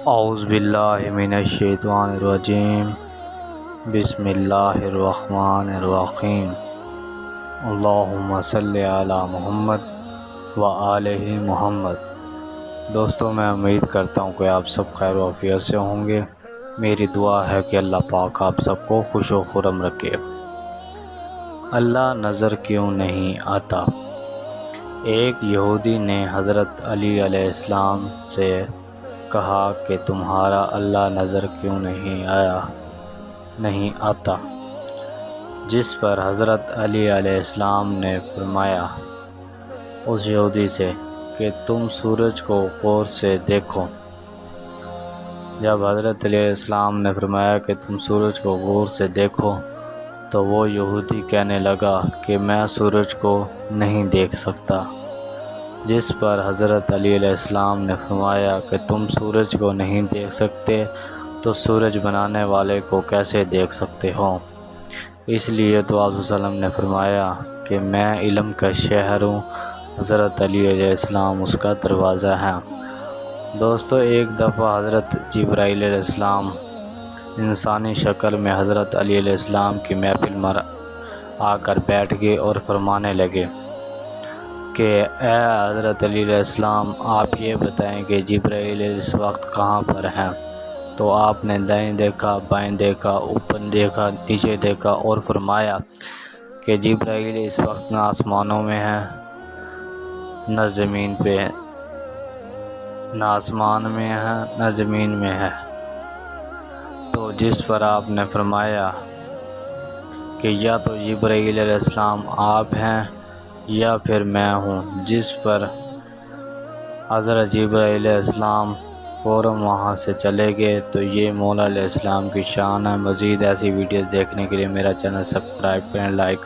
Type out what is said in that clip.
اعوذ باللہ من الشیطان الرجیم، بسم اللہ الرحمن الرحیم۔ اللہم صلی علی محمد و آلہ محمد۔ دوستو، میں امید کرتا ہوں کہ آپ سب خیر و عافیت سے ہوں گے۔ میری دعا ہے کہ اللہ پاک آپ سب کو خوش و خرم رکھے۔ اللہ نظر کیوں نہیں آتا؟ ایک یہودی نے حضرت علی علیہ السلام سے کہا کہ تمہارا اللہ نظر کیوں نہیں آتا؟ جس پر حضرت علی علیہ السلام نے فرمایا اس یہودی سے کہ تم سورج کو غور سے دیکھو۔ جب حضرت علی علیہ السلام نے فرمایا کہ تم سورج کو غور سے دیکھو تو وہ یہودی کہنے لگا کہ میں سورج کو نہیں دیکھ سکتا۔ جس پر حضرت علی علیہ السلام نے فرمایا کہ تم سورج کو نہیں دیکھ سکتے تو سورج بنانے والے کو کیسے دیکھ سکتے ہو؟ اس لیے تو آپ صلی اللہ علیہ وسلم نے فرمایا کہ میں علم کا شہر ہوں، حضرت علی علیہ السلام اس کا دروازہ ہے۔ دوستو، ایک دفعہ حضرت جبرائیل علیہ السلام انسانی شکل میں حضرت علی علیہ السلام کی محفل میں آ کر بیٹھ گئے اور فرمانے لگے کہ اے حضرت علی علیہ السلام، آپ یہ بتائیں کہ جبرائیل اس وقت کہاں پر ہیں؟ تو آپ نے دائیں دیکھا، بائیں دیکھا، اوپر دیکھا، نیچے دیکھا اور فرمایا کہ جبرائیل اس وقت نہ آسمانوں میں ہے، نہ زمین پہ، نہ آسمان میں ہے، نہ زمین میں ہے۔ تو جس پر آپ نے فرمایا کہ یا تو جبرائیل علیہ السلام آپ ہیں یا پھر میں ہوں، جس پر حضرت جبرائیل علیہ السلام فوراً وہاں سے چلے گئے۔ تو یہ مولا علیہ السلام کی شان ہے۔ مزید ایسی ویڈیوز دیکھنے کے لیے میرا چینل سبسکرائب کریں، لائک